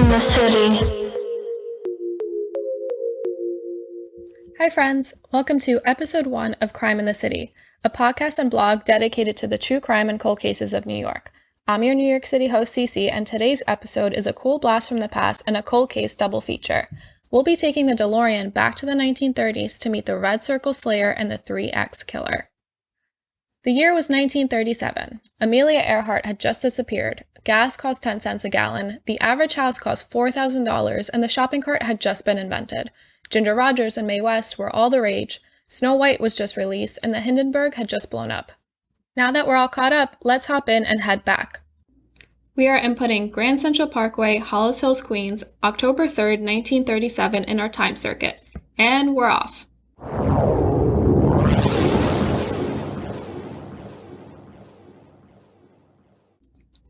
in the city. Hi friends, welcome to episode 1 of Crime in the City, a podcast and blog dedicated to the true crime and cold cases of New York. I'm your New York City host Cece, and today's episode is a cool blast from the past and a cold case double feature. We'll be taking the DeLorean back to the 1930s to meet the Red Circle Slayer and the 3X Killer. The year was 1937. Amelia Earhart had just disappeared. Gas cost 10 cents a gallon, the average house cost $4,000, and the shopping cart had just been invented. Ginger Rogers and Mae West were all the rage, Snow White was just released, and the Hindenburg had just blown up. Now that we're all caught up, let's hop in and head back. We are inputting Grand Central Parkway, Hollis Hills, Queens, October 3rd, 1937 in our time circuit. And we're off.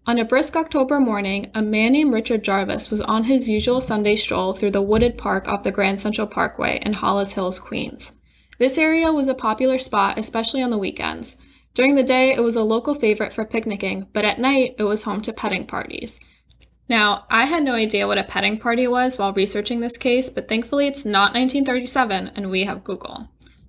On a brisk October morning, a man named Richard Jarvis was on his usual Sunday stroll through the wooded park off the Grand Central Parkway in Hollis Hills, Queens. This area was a popular spot, especially on the weekends. During the day, it was a local favorite for picnicking, but at night, it was home to petting parties. Now, I had no idea what a petting party was while researching this case, but thankfully it's not 1937 and we have Google.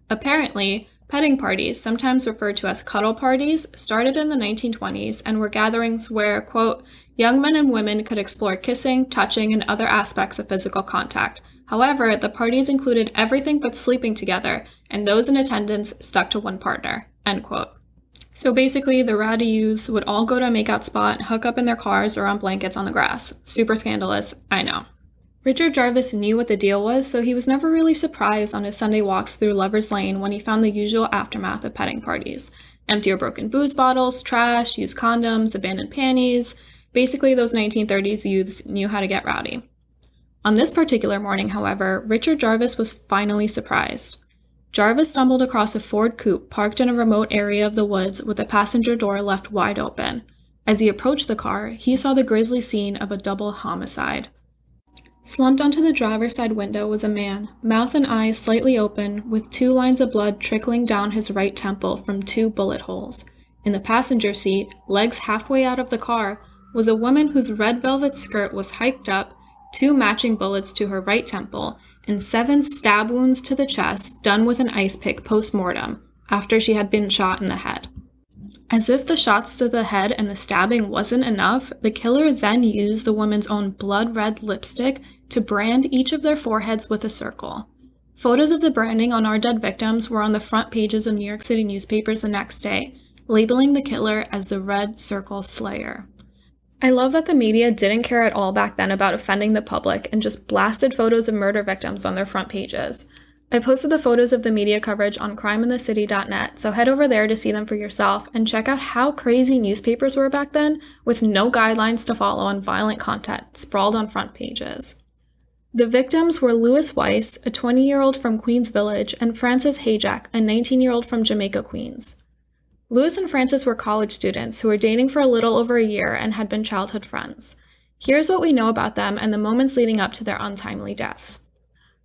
Apparently, petting parties, sometimes referred to as cuddle parties, started in the 1920s and were gatherings where, quote, young men and women could explore kissing, touching, and other aspects of physical contact. However, the parties included everything but sleeping together, and those in attendance stuck to one partner, end quote. So basically, the rowdy youths would all go to a makeout spot and hook up in their cars or on blankets on the grass. Super scandalous, I know. Richard Jarvis knew what the deal was, so he was never really surprised on his Sunday walks through Lover's Lane when he found the usual aftermath of petting parties. Empty or broken booze bottles, trash, used condoms, abandoned panties. Basically, those 1930s youths knew how to get rowdy. On this particular morning, however, Richard Jarvis was finally surprised. Jarvis stumbled across a Ford coupe parked in a remote area of the woods with the passenger door left wide open. As he approached the car, he saw the grisly scene of a double homicide. Slumped onto the driver's side window was a man, mouth and eyes slightly open, with 2 lines of blood trickling down his right temple from 2 bullet holes. In the passenger seat, legs halfway out of the car, was a woman whose red velvet skirt was hiked up, 2 matching bullets to her right temple, and 7 stab wounds to the chest done with an ice pick post-mortem after she had been shot in the head. As if the shots to the head and the stabbing wasn't enough, the killer then used the woman's own blood-red lipstick to brand each of their foreheads with a circle. Photos of the branding on our dead victims were on the front pages of New York City newspapers the next day, labeling the killer as the Red Circle Slayer. I love that the media didn't care at all back then about offending the public and just blasted photos of murder victims on their front pages. I posted the photos of the media coverage on crimeinthecity.net, so head over there to see them for yourself and check out how crazy newspapers were back then, with no guidelines to follow on violent content sprawled on front pages. The victims were Louis Weiss, a 20-year-old from Queens Village, and Frances Hajek, a 19-year-old from Jamaica, Queens. Louis and Frances were college students who were dating for a little over a year and had been childhood friends. Here's what we know about them and the moments leading up to their untimely deaths.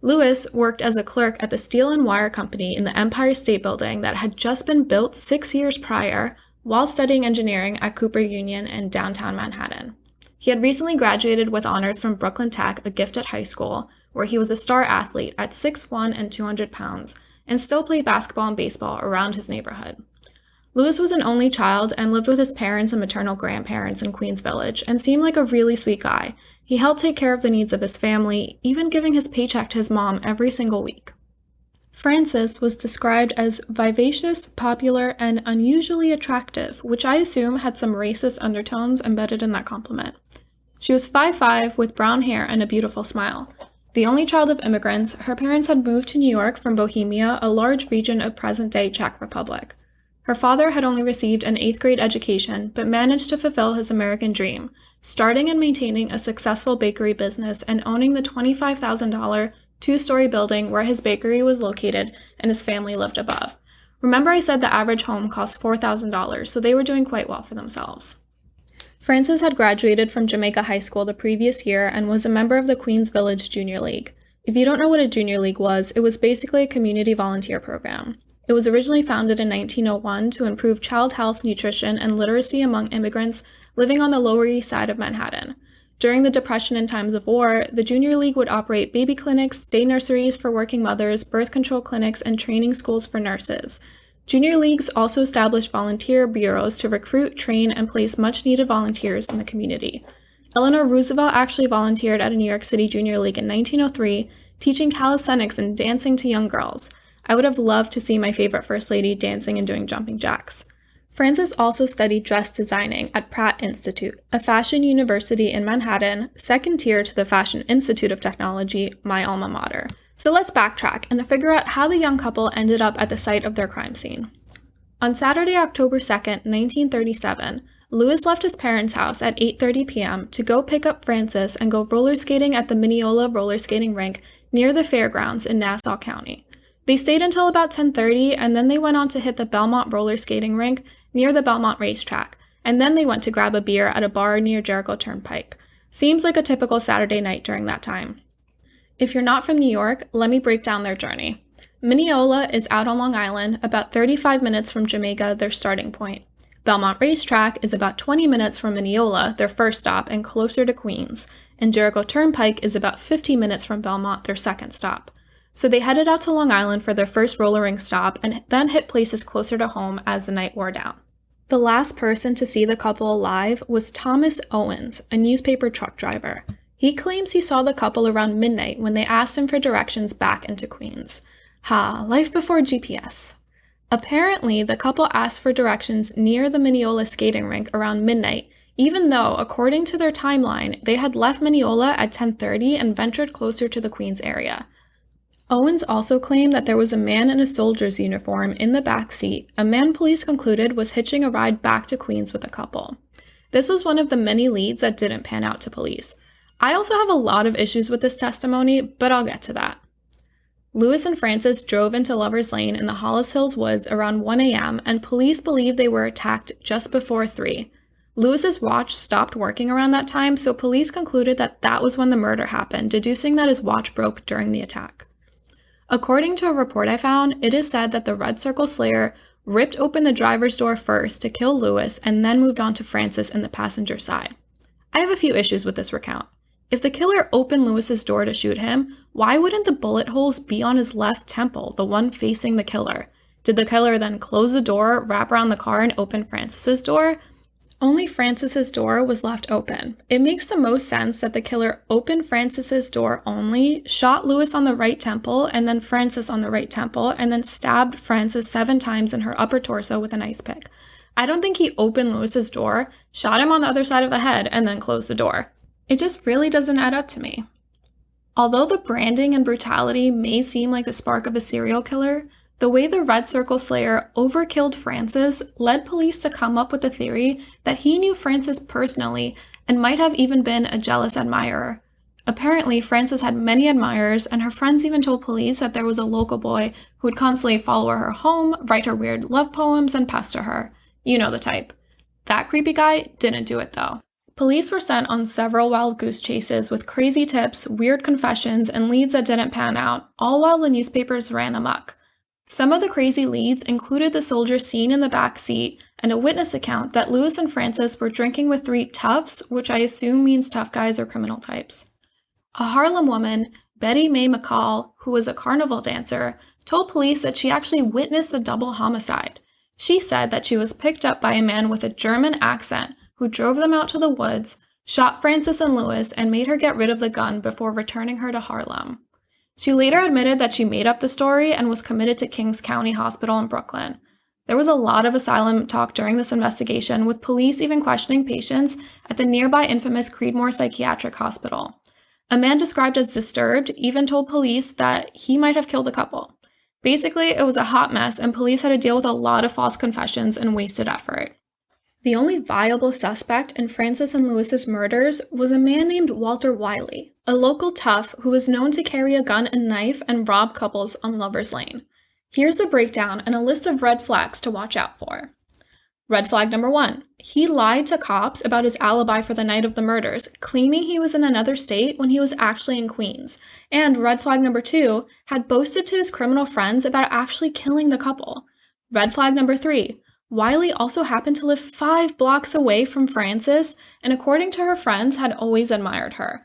Louis worked as a clerk at the Steel and Wire Company in the Empire State Building that had just been built 6 years prior while studying engineering at Cooper Union in downtown Manhattan. He had recently graduated with honors from Brooklyn Tech, a gifted high school, where he was a star athlete at 6'1" and 200 pounds, and still played basketball and baseball around his neighborhood. Louis was an only child and lived with his parents and maternal grandparents in Queens Village and seemed like a really sweet guy. He helped take care of the needs of his family, even giving his paycheck to his mom every single week. Frances was described as vivacious, popular, and unusually attractive, which I assume had some racist undertones embedded in that compliment. She was 5'5", with brown hair and a beautiful smile. The only child of immigrants, her parents had moved to New York from Bohemia, a large region of present-day Czech Republic. Her father had only received an 8th grade education, but managed to fulfill his American dream, starting and maintaining a successful bakery business and owning the $25,000 2-story building where his bakery was located and his family lived above. Remember I said the average home cost $4,000, so they were doing quite well for themselves. Frances had graduated from Jamaica High School the previous year and was a member of the Queens Village Junior League. If you don't know what a junior league was, it was basically a community volunteer program. It was originally founded in 1901 to improve child health, nutrition, and literacy among immigrants living on the Lower East Side of Manhattan. During the Depression and times of war, the Junior League would operate baby clinics, day nurseries for working mothers, birth control clinics, and training schools for nurses. Junior Leagues also established volunteer bureaus to recruit, train, and place much-needed volunteers in the community. Eleanor Roosevelt actually volunteered at a New York City Junior League in 1903, teaching calisthenics and dancing to young girls. I would have loved to see my favorite First Lady dancing and doing jumping jacks. Frances also studied dress designing at Pratt Institute, a fashion university in Manhattan, second tier to the Fashion Institute of Technology, my alma mater. So let's backtrack and figure out how the young couple ended up at the site of their crime scene. On Saturday, October 2nd, 1937, Lewis left his parents' house at 8:30 p.m. to go pick up Frances and go roller skating at the Mineola roller skating rink near the fairgrounds in Nassau County. They stayed until about 10:30, and then they went on to hit the Belmont roller skating rink near the Belmont racetrack, and then they went to grab a beer at a bar near Jericho Turnpike. Seems like a typical Saturday night during that time. If you're not from New York, let me break down their journey. Mineola is out on Long Island, about 35 minutes from Jamaica, their starting point. Belmont Racetrack is about 20 minutes from Mineola, their first stop, and closer to Queens, and Jericho Turnpike is about 50 minutes from Belmont, their second stop. So they headed out to Long Island for their first roller rink stop and then hit places closer to home as the night wore down. The last person to see the couple alive was Thomas Owens, a newspaper truck driver. He claims he saw the couple around midnight when they asked him for directions back into Queens. Life before GPS. Apparently, the couple asked for directions near the Mineola skating rink around midnight, even though, according to their timeline, they had left Mineola at 10:30 and ventured closer to the Queens area. Owens also claimed that there was a man in a soldier's uniform in the back seat, a man police concluded was hitching a ride back to Queens with a couple. This was one of the many leads that didn't pan out to police. I also have a lot of issues with this testimony, but I'll get to that. Lewis and Frances drove into Lover's Lane in the Hollis Hills woods around 1 a.m., and police believe they were attacked just before 3. Lewis's watch stopped working around that time, so police concluded that that was when the murder happened, deducing that his watch broke during the attack. According to a report I found, it is said that the Red Circle Slayer ripped open the driver's door first to kill Lewis and then moved on to Frances in the passenger side. I have a few issues with this recount. If the killer opened Lewis's door to shoot him, why wouldn't the bullet holes be on his left temple, the one facing the killer? Did the killer then close the door, wrap around the car, and open Frances's door? Only Frances's door was left open. It makes the most sense that the killer opened Frances's door only, shot Lewis on the right temple, and then Frances on the right temple, and then stabbed Frances 7 times in her upper torso with an ice pick. I don't think he opened Lewis's door, shot him on the other side of the head, and then closed the door. It just really doesn't add up to me. Although the branding and brutality may seem like the spark of a serial killer, the way the Red Circle Slayer overkilled Frances led police to come up with the theory that he knew Frances personally and might have even been a jealous admirer. Apparently, Frances had many admirers, and her friends even told police that there was a local boy who would constantly follow her home, write her weird love poems, and pester her. You know the type. That creepy guy didn't do it, though. Police were sent on several wild goose chases with crazy tips, weird confessions, and leads that didn't pan out, all while the newspapers ran amok. Some of the crazy leads included the soldier seen in the back seat and a witness account that Lewis and Frances were drinking with 3 toughs, which I assume means tough guys or criminal types. A Harlem woman, Betty Mae McCall, who was a carnival dancer, told police that she actually witnessed a double homicide. She said that she was picked up by a man with a German accent who drove them out to the woods, shot Frances and Lewis, and made her get rid of the gun before returning her to Harlem. She later admitted that she made up the story and was committed to Kings County Hospital in Brooklyn. There was a lot of asylum talk during this investigation, with police even questioning patients at the nearby infamous Creedmoor Psychiatric Hospital. A man described as disturbed even told police that he might have killed the couple. Basically, it was a hot mess, and police had to deal with a lot of false confessions and wasted effort. The only viable suspect in Frances and Lewis's murders was a man named Walter Wiley, a local tough who was known to carry a gun and knife and rob couples on Lover's Lane. Here's a breakdown and a list of red flags to watch out for. Red flag number 1. He lied to cops about his alibi for the night of the murders, claiming he was in another state when he was actually in Queens. And red flag number 2, had boasted to his criminal friends about actually killing the couple. Red flag number 3. Wiley also happened to live 5 blocks away from Frances, and according to her friends, had always admired her.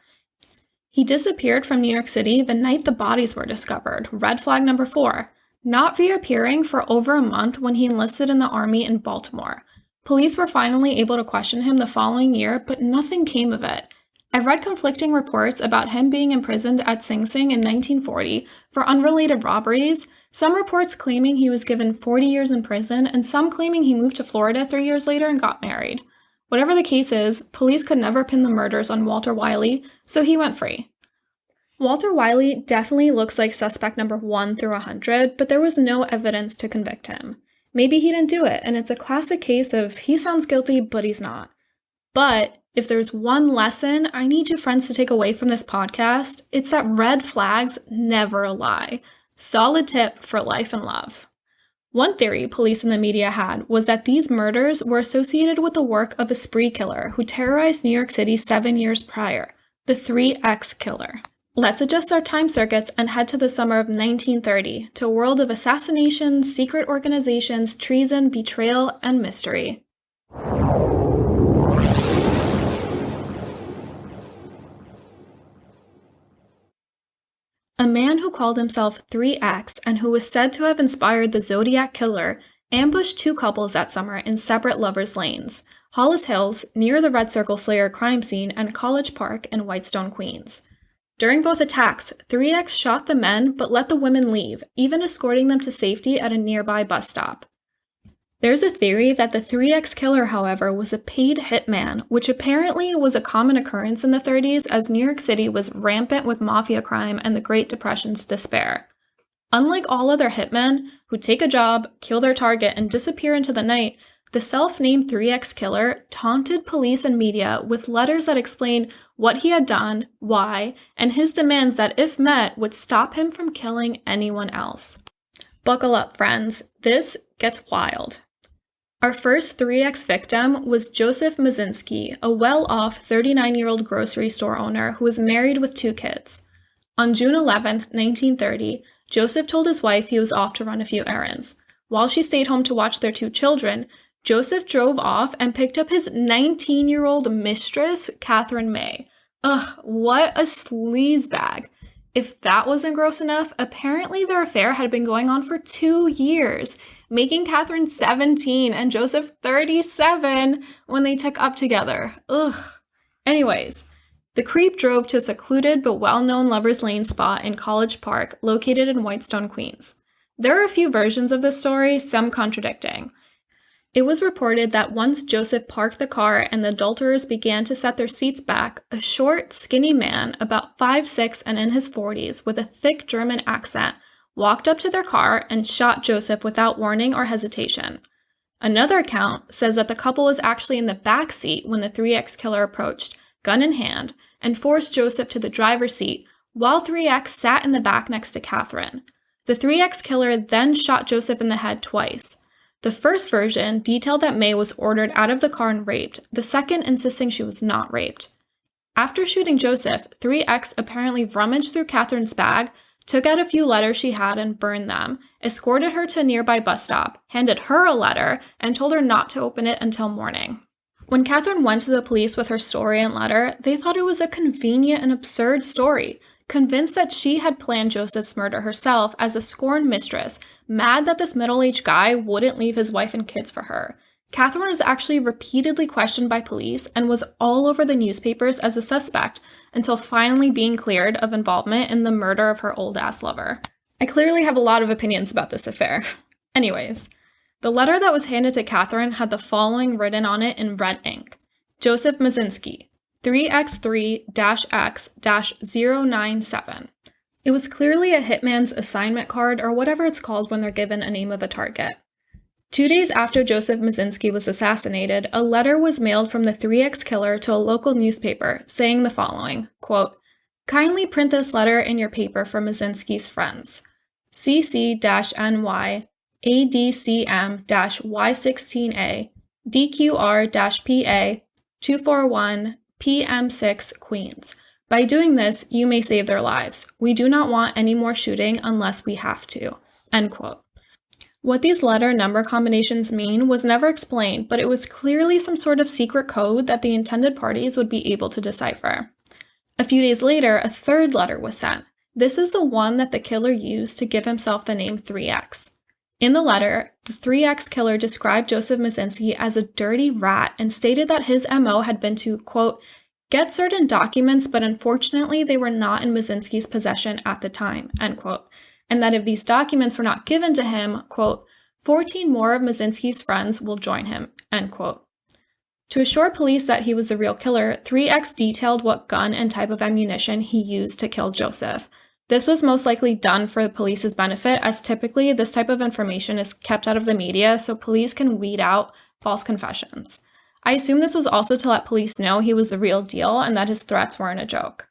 He disappeared from New York City the night the bodies were discovered, red flag number 4, not reappearing for over a month when he enlisted in the Army in Baltimore. Police were finally able to question him the following year, but nothing came of it. I've read conflicting reports about him being imprisoned at Sing Sing in 1940 for unrelated robberies, some reports claiming he was given 40 years in prison, and some claiming he moved to Florida 3 years later and got married. Whatever the case is, police could never pin the murders on Walter Wiley, so he went free. Walter Wiley definitely looks like suspect number 1 through 100, but there was no evidence to convict him. Maybe he didn't do it, and it's a classic case of he sounds guilty, but he's not. But if there's one lesson I need you friends to take away from this podcast, it's that red flags never lie. Solid tip for life and love. One theory police and the media had was that these murders were associated with the work of a spree killer who terrorized New York City 7 years prior, the 3X killer. Let's adjust our time circuits and head to the summer of 1930, to a world of assassinations, secret organizations, treason, betrayal, and mystery. A man who called himself 3X and who was said to have inspired the Zodiac killer ambushed 2 couples that summer in separate lovers' lanes, Hollis Hills, near the Red Circle Slayer crime scene, and College Park in Whitestone, Queens. During both attacks, 3X shot the men but let the women leave, even escorting them to safety at a nearby bus stop. There's a theory that the 3X killer, however, was a paid hitman, which apparently was a common occurrence in the 30s as New York City was rampant with mafia crime and the Great Depression's despair. Unlike all other hitmen, who take a job, kill their target, and disappear into the night, the self-named 3X killer taunted police and media with letters that explained what he had done, why, and his demands that, if met, would stop him from killing anyone else. Buckle up, friends. This gets wild. Our first 3X victim was Joseph Mazinski, a well-off 39-year-old grocery store owner who was married with 2 kids. On June 11, 1930, Joseph told his wife he was off to run a few errands. While she stayed home to watch their 2 children, Joseph drove off and picked up his 19-year-old mistress, Catherine May. Ugh, what a sleazebag. If that wasn't gross enough, apparently their affair had been going on for 2 years, making Catherine 17 and Joseph 37 when they took up together. Ugh. Anyways, the creep drove to a secluded but well-known lovers' lane spot in College Park, located in Whitestone, Queens. There are a few versions of this story, some contradicting. It was reported that once Joseph parked the car and the adulterers began to set their seats back, a short, skinny man, about 5'6" and in his 40s, with a thick German accent, walked up to their car and shot Joseph without warning or hesitation. Another account says that the couple was actually in the back seat when the 3X killer approached, gun in hand, and forced Joseph to the driver's seat, while 3X sat in the back next to Catherine. The 3X killer then shot Joseph in the head twice. The first version detailed that May was ordered out of the car and raped, the second insisting she was not raped. After shooting Joseph, 3X apparently rummaged through Catherine's bag, took out a few letters she had and burned them, escorted her to a nearby bus stop, handed her a letter, and told her not to open it until morning. When Catherine went to the police with her story and letter, they thought it was a convenient and absurd story, convinced that she had planned Joseph's murder herself as a scorned mistress, mad that this middle-aged guy wouldn't leave his wife and kids for her. Catherine was actually repeatedly questioned by police and was all over the newspapers as a suspect until finally being cleared of involvement in the murder of her old-ass lover. I clearly have a lot of opinions about this affair. Anyways, the letter that was handed to Catherine had the following written on it in red ink. Joseph Mazinski, 3X3-X-097. It was clearly a hitman's assignment card, or whatever it's called when they're given a name of a target. 2 days after Joseph Mazinski was assassinated, a letter was mailed from the 3X killer to a local newspaper saying the following, quote, "Kindly print this letter in your paper for Mazinski's friends. CC-NY, ADCM-Y16A, DQR-PA, 241, PM6, Queens. By doing this, you may save their lives. We do not want any more shooting unless we have to." End quote. What these letter number combinations mean was never explained, but it was clearly some sort of secret code that the intended parties would be able to decipher. A few days later, a third letter was sent. This is the one that the killer used to give himself the name 3X. In the letter, the 3X killer described Joseph Mazinski as a dirty rat and stated that his MO had been to, quote, get certain documents, but unfortunately they were not in Mazinski's possession at the time, end quote, and that if these documents were not given to him, quote, 14 more of Mazinski's friends will join him, end quote. To assure police that he was the real killer, 3X detailed what gun and type of ammunition he used to kill Joseph. This was most likely done for the police's benefit, as typically this type of information is kept out of the media so police can weed out false confessions. I assume this was also to let police know he was the real deal and that his threats weren't a joke.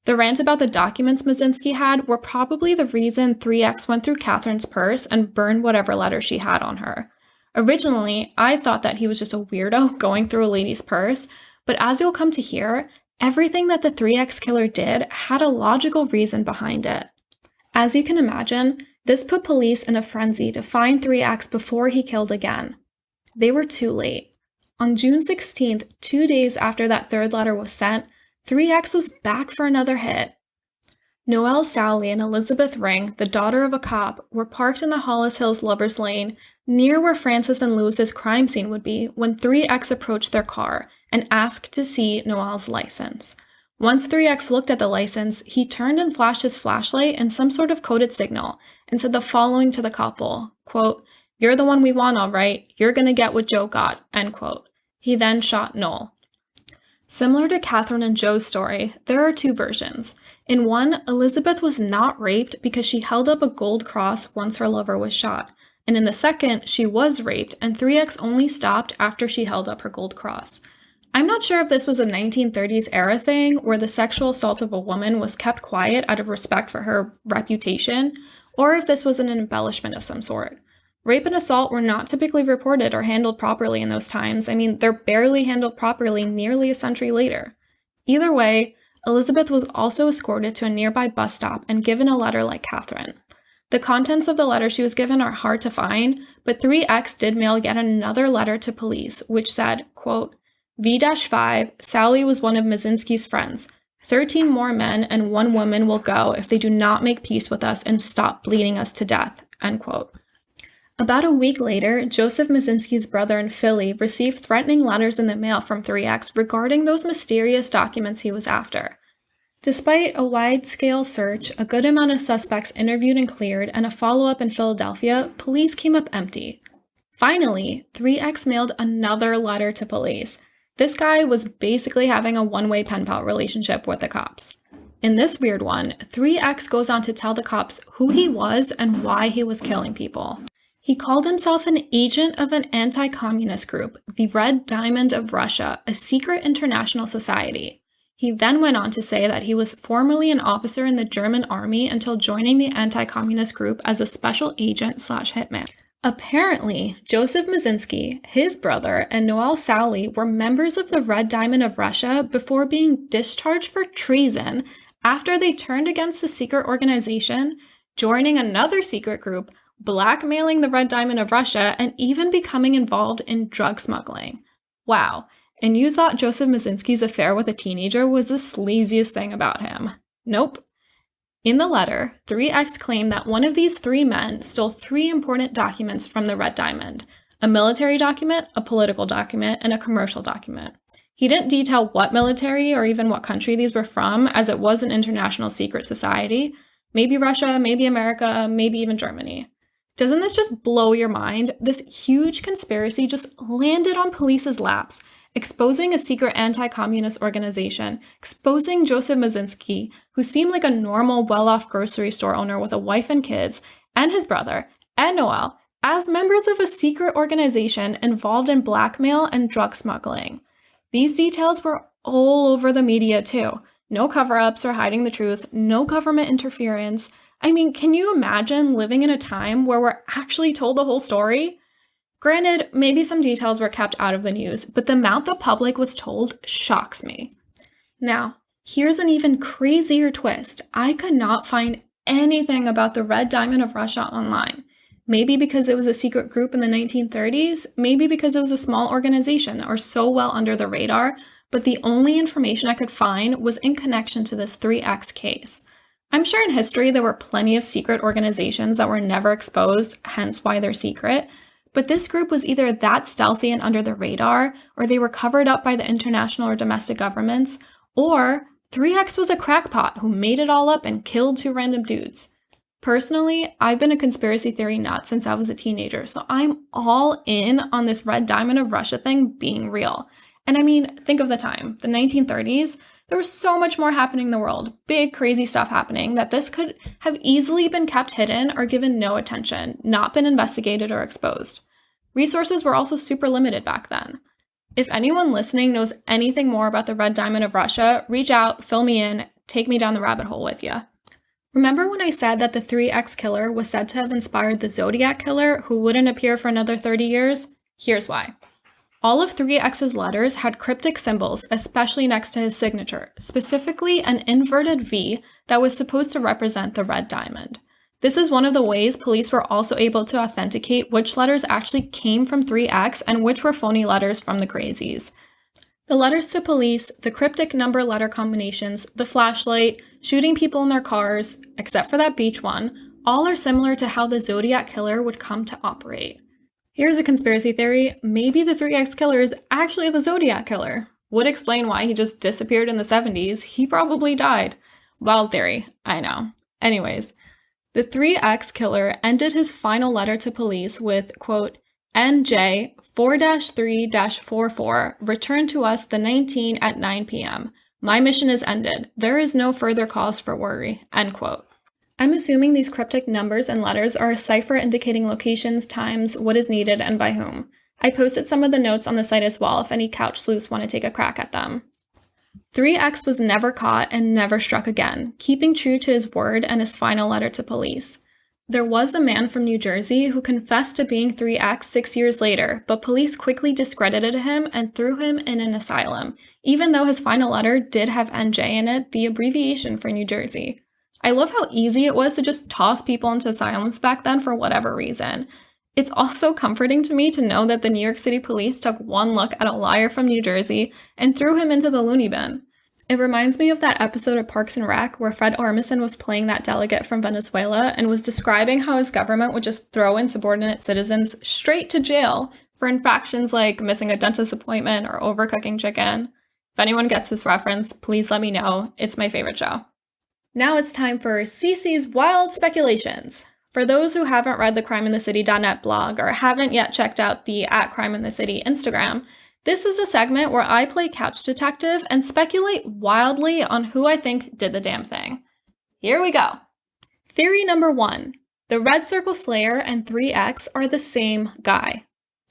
The rant about the documents Mazinski had were probably the reason 3X went through Catherine's purse and burned whatever letter she had on her. Originally, I thought that he was just a weirdo going through a lady's purse, but as you'll come to hear, everything that the 3X killer did had a logical reason behind it. As you can imagine, this put police in a frenzy to find 3X before he killed again. They were too late. On June 16th, 2 days after that third letter was sent, 3X was back for another hit. Noelle Sowley and Elizabeth Ring, the daughter of a cop, were parked in the Hollis Hills Lovers Lane near where Francis and Lewis's crime scene would be when 3X approached their car and asked to see Noelle's license. Once 3X looked at the license, he turned and flashed his flashlight and some sort of coded signal and said the following to the couple, quote, "You're the one we want, all right. You're gonna get what Joe got," end quote. He then shot Noel. Similar to Catherine and Joe's story, there are two versions. In one, Elizabeth was not raped because she held up a gold cross once her lover was shot. And in the second, she was raped, and 3X only stopped after she held up her gold cross. I'm not sure if this was a 1930s era thing where the sexual assault of a woman was kept quiet out of respect for her reputation, or if this was an embellishment of some sort. Rape and assault were not typically reported or handled properly in those times. I mean, they're barely handled properly nearly a century later. Either way, Elizabeth was also escorted to a nearby bus stop and given a letter like Catherine. The contents of the letter she was given are hard to find, but 3X did mail yet another letter to police, which said, quote, V-5, Sally was one of Mazinski's friends. 13 more men and 1 woman will go if they do not make peace with us and stop bleeding us to death, end quote. About a week later, Joseph Mazinski's brother in Philly received threatening letters in the mail from 3X regarding those mysterious documents he was after. Despite a wide-scale search, a good amount of suspects interviewed and cleared, and a follow-up in Philadelphia, police came up empty. Finally, 3X mailed another letter to police. This guy was basically having a one-way pen pal relationship with the cops. In this weird one, 3X goes on to tell the cops who he was and why he was killing people. He called himself an agent of an anti-communist group, the Red Diamond of Russia, a secret international society. He then went on to say that he was formerly an officer in the German army until joining the anti-communist group as a special agent/hitman. Apparently, Joseph Mazinski, his brother, and Noelle Sowley were members of the Red Diamond of Russia before being discharged for treason after they turned against the secret organization, joining another secret group, blackmailing the Red Diamond of Russia, and even becoming involved in drug smuggling. Wow, and you thought Joseph Mazinski's affair with a teenager was the sleaziest thing about him. Nope. In the letter, 3X claimed that one of these 3 men stole 3 important documents from the Red Diamond: a military document, a political document, and a commercial document. He didn't detail what military or even what country these were from, as it was an international secret society. Maybe Russia, maybe America, maybe even Germany. Doesn't this just blow your mind? This huge conspiracy just landed on police's laps, exposing a secret anti-communist organization, exposing Joseph Mazinski, who seemed like a normal, well-off grocery store owner with a wife and kids, and his brother, and Noelle, as members of a secret organization involved in blackmail and drug smuggling. These details were all over the media too. No cover-ups or hiding the truth, no government interference. I mean, can you imagine living in a time where we're actually told the whole story? Granted, maybe some details were kept out of the news, but the amount the public was told shocks me. Now, here's an even crazier twist. I could not find anything about the Red Diamond of Russia online. Maybe because it was a secret group in the 1930s, maybe because it was a small organization or so well under the radar, but the only information I could find was in connection to this 3X case. I'm sure in history there were plenty of secret organizations that were never exposed, hence why they're secret, but this group was either that stealthy and under the radar, or they were covered up by the international or domestic governments, or 3X was a crackpot who made it all up and killed 2 random dudes. Personally, I've been a conspiracy theory nut since I was a teenager, so I'm all in on this Red Diamond of Russia thing being real. And I mean, think of the time, the 1930s, there was so much more happening in the world, big crazy stuff happening, that this could have easily been kept hidden or given no attention, not been investigated or exposed. Resources were also super limited back then. If anyone listening knows anything more about the Red Diamond of Russia, reach out, fill me in, take me down the rabbit hole with you. Remember when I said that the 3X killer was said to have inspired the Zodiac killer, who wouldn't appear for another 30 years? Here's why. All of 3X's letters had cryptic symbols, especially next to his signature, specifically an inverted V that was supposed to represent the red diamond. This is one of the ways police were also able to authenticate which letters actually came from 3X and which were phony letters from the crazies. The letters to police, the cryptic number letter combinations, the flashlight, shooting people in their cars, except for that beach one, all are similar to how the Zodiac killer would come to operate. Here's a conspiracy theory. Maybe the 3X killer is actually the Zodiac killer. Would explain why he just disappeared in the 70s. He probably died. Wild theory, I know. Anyways, the 3X killer ended his final letter to police with, quote, NJ 4-3-44, return to us the 19 at 9 p.m. My mission is ended. There is no further cause for worry, end quote. I'm assuming these cryptic numbers and letters are a cipher indicating locations, times, what is needed, and by whom. I posted some of the notes on the site as well if any couch sleuths want to take a crack at them. 3X was never caught and never struck again, keeping true to his word and his final letter to police. There was a man from New Jersey who confessed to being 3X 6 years later, but police quickly discredited him and threw him in an asylum, even though his final letter did have NJ in it, the abbreviation for New Jersey. I love how easy it was to just toss people into asylums back then for whatever reason. It's also comforting to me to know that the New York City police took one look at a liar from New Jersey and threw him into the loony bin. It reminds me of that episode of Parks and Rec where Fred Armisen was playing that delegate from Venezuela and was describing how his government would just throw insubordinate citizens straight to jail for infractions like missing a dentist appointment or overcooking chicken. If anyone gets this reference, please let me know. It's my favorite show. Now it's time for Cece's Wild Speculations. For those who haven't read the crimeinthecity.net blog or haven't yet checked out the @crimeinthecity Instagram, this is a segment where I play couch detective and speculate wildly on who I think did the damn thing. Here we go. Theory number 1. The Red Circle Slayer and 3X are the same guy.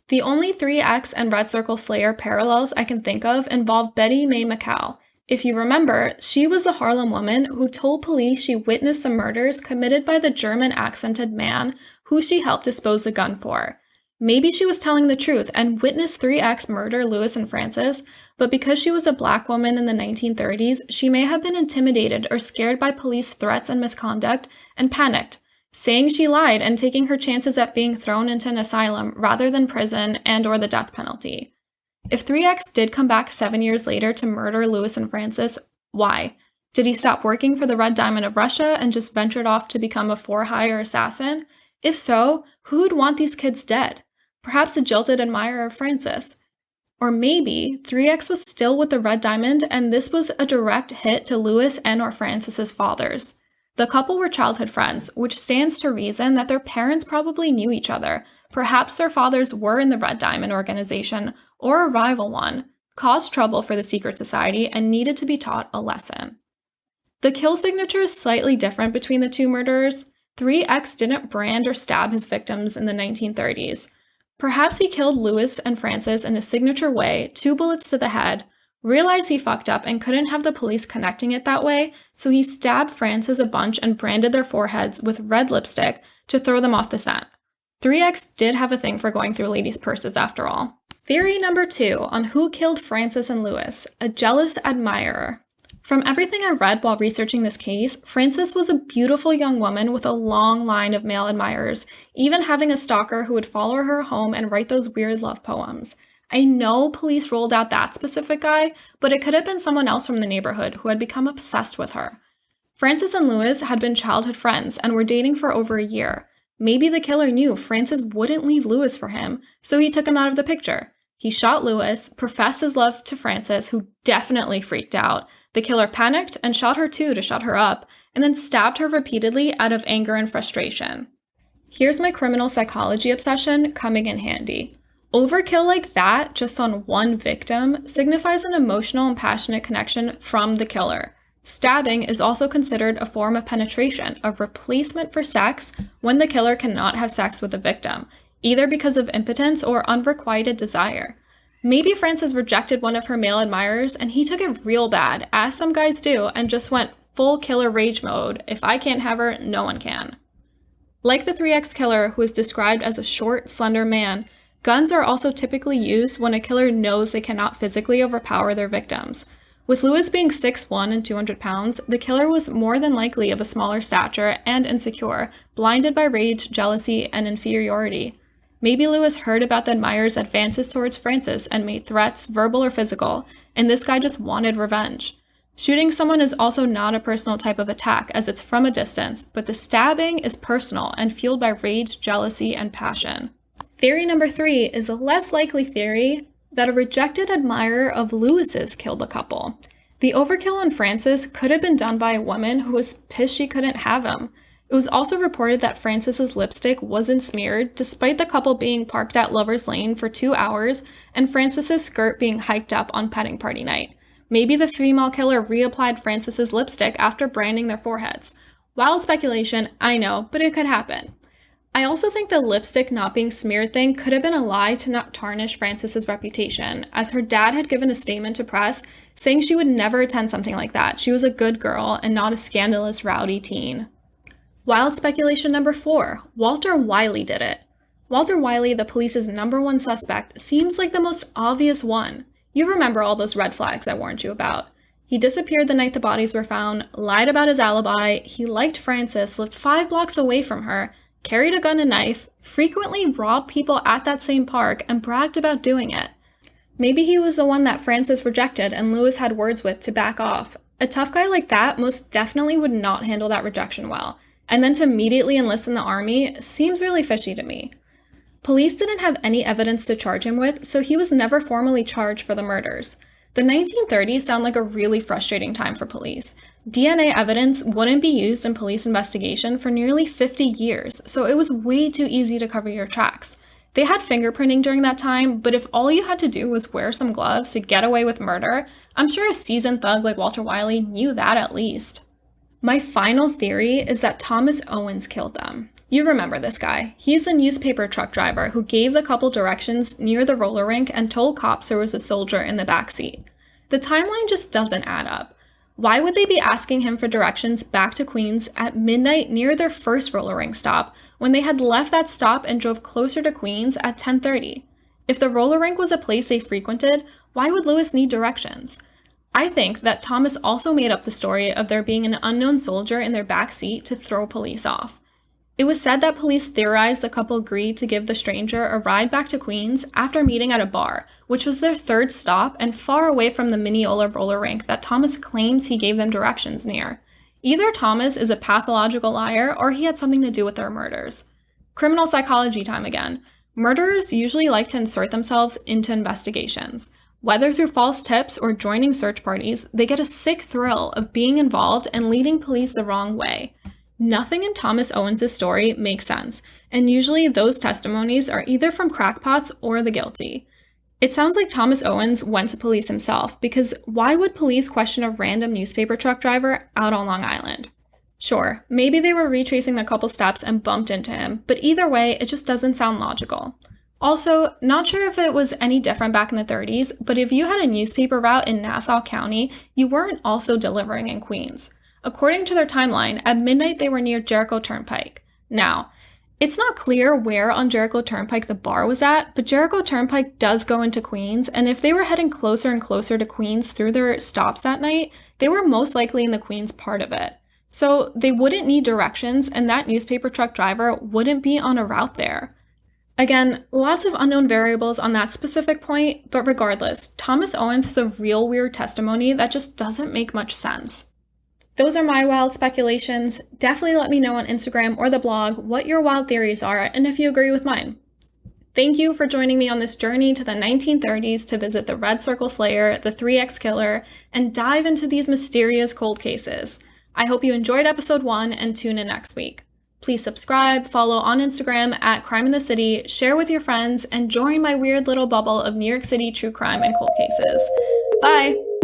The only 3X and Red Circle Slayer parallels I can think of involve Betty Mae McCall. If you remember, she was the Harlem woman who told police she witnessed the murders committed by the German-accented man who she helped dispose the gun for. Maybe she was telling the truth and witnessed 3X murder Lewis and Francis, but because she was a black woman in the 1930s, she may have been intimidated or scared by police threats and misconduct and panicked, saying she lied and taking her chances at being thrown into an asylum rather than prison and/or the death penalty. If 3X did come back 7 years later to murder Lewis and Francis, why? Did he stop working for the Red Diamond of Russia and just ventured off to become a for-hire assassin? If so, who'd want these kids dead? Perhaps a jilted admirer of Francis. Or maybe 3X was still with the Red Diamond and this was a direct hit to Lewis and/or Francis's fathers. The couple were childhood friends, which stands to reason that their parents probably knew each other. Perhaps their fathers were in the Red Diamond organization or a rival one, caused trouble for the secret society, and needed to be taught a lesson. The kill signature is slightly different between the two murderers. 3X didn't brand or stab his victims in the 1930s. Perhaps he killed Lewis and Francis in a signature way, 2 bullets to the head, realized he fucked up and couldn't have the police connecting it that way, so he stabbed Francis a bunch and branded their foreheads with red lipstick to throw them off the scent. 3X did have a thing for going through ladies' purses after all. Theory number 2 on who killed Francis and Lewis, a jealous admirer. From everything I read while researching this case, Frances was a beautiful young woman with a long line of male admirers, even having a stalker who would follow her home and write those weird love poems. I know police ruled out that specific guy, but it could have been someone else from the neighborhood who had become obsessed with her. Frances and Lewis had been childhood friends and were dating for over a year. Maybe the killer knew Frances wouldn't leave Lewis for him, so he took him out of the picture. He shot Lewis, professed his love to Frances, who definitely freaked out. The killer panicked and shot her too to shut her up, and then stabbed her repeatedly out of anger and frustration. Here's my criminal psychology obsession coming in handy. Overkill like that, just on one victim, signifies an emotional and passionate connection from the killer. Stabbing is also considered a form of penetration, a replacement for sex when the killer cannot have sex with the victim, either because of impotence or unrequited desire. Maybe Frances rejected one of her male admirers and he took it real bad, as some guys do, and just went full killer rage mode. If I can't have her, no one can. Like the 3X killer, who is described as a short, slender man, guns are also typically used when a killer knows they cannot physically overpower their victims. With Lewis being 6'1" and 200 pounds, the killer was more than likely of a smaller stature and insecure, blinded by rage, jealousy, and inferiority. Maybe Lewis heard about the admirer's advances towards Frances and made threats, verbal or physical, and this guy just wanted revenge. Shooting someone is also not a personal type of attack, as it's from a distance, but the stabbing is personal and fueled by rage, jealousy, and passion. Theory number 3 is a less likely theory that a rejected admirer of Lewis's killed the couple. The overkill on Frances could have been done by a woman who was pissed she couldn't have him. It was also reported that Frances's lipstick wasn't smeared, despite the couple being parked at Lover's Lane for 2 hours and Frances's skirt being hiked up on petting party night. Maybe the female killer reapplied Frances's lipstick after branding their foreheads. Wild speculation, I know, but it could happen. I also think the lipstick not being smeared thing could have been a lie to not tarnish Frances's reputation, as her dad had given a statement to press saying she would never attend something like that. She was a good girl and not a scandalous, rowdy teen. Wild speculation number 4, Walter Wiley did it. Walter Wiley, the police's #1 suspect, seems like the most obvious one. You remember all those red flags I warned you about. He disappeared the night the bodies were found, lied about his alibi, he liked Frances, lived 5 blocks away from her, carried a gun and knife, frequently robbed people at that same park, and bragged about doing it. Maybe he was the one that Frances rejected and Lewis had words with to back off. A tough guy like that most definitely would not handle that rejection well, and then to immediately enlist in the army seems really fishy to me. Police didn't have any evidence to charge him with, so he was never formally charged for the murders. The 1930s sound like a really frustrating time for police. DNA evidence wouldn't be used in police investigation for nearly 50 years, so it was way too easy to cover your tracks. They had fingerprinting during that time, but if all you had to do was wear some gloves to get away with murder, I'm sure a seasoned thug like Walter Wiley knew that at least. My final theory is that Thomas Owens killed them. You remember this guy. He's a newspaper truck driver who gave the couple directions near the roller rink and told cops there was a soldier in the backseat. The timeline just doesn't add up. Why would they be asking him for directions back to Queens at midnight near their first roller rink stop when they had left that stop and drove closer to Queens at 10:30? If the roller rink was a place they frequented, why would Lewis need directions? I think that Thomas also made up the story of there being an unknown soldier in their backseat to throw police off. It was said that police theorized the couple agreed to give the stranger a ride back to Queens after meeting at a bar, which was their third stop and far away from the Mineola roller rink that Thomas claims he gave them directions near. Either Thomas is a pathological liar or he had something to do with their murders. Criminal psychology time again. Murderers usually like to insert themselves into investigations. Whether through false tips or joining search parties, they get a sick thrill of being involved and leading police the wrong way. Nothing in Thomas Owens' story makes sense, and usually those testimonies are either from crackpots or the guilty. It sounds like Thomas Owens went to police himself, because why would police question a random newspaper truck driver out on Long Island? Sure, maybe they were retracing the couple steps and bumped into him, but either way, it just doesn't sound logical. Also, not sure if it was any different back in the 30s, but if you had a newspaper route in Nassau County, you weren't also delivering in Queens. According to their timeline, at midnight they were near Jericho Turnpike. Now, It's not clear where on Jericho Turnpike the bar was at, but Jericho Turnpike does go into Queens, and if they were heading closer and closer to Queens through their stops that night, they were most likely in the Queens part of it. So they wouldn't need directions, and that newspaper truck driver wouldn't be on a route there. Again, lots of unknown variables on that specific point, but regardless, Thomas Owens has a real weird testimony that just doesn't make much sense. Those are my wild speculations. Definitely let me know on Instagram or the blog what your wild theories are and if you agree with mine. Thank you for joining me on this journey to the 1930s to visit the Red Circle Slayer, the 3X Killer, and dive into these mysterious cold cases. I hope you enjoyed episode 1 and tune in next week. Please subscribe, follow on Instagram at Crime in the City, share with your friends, and join my weird little bubble of New York City true crime and cold cases. Bye!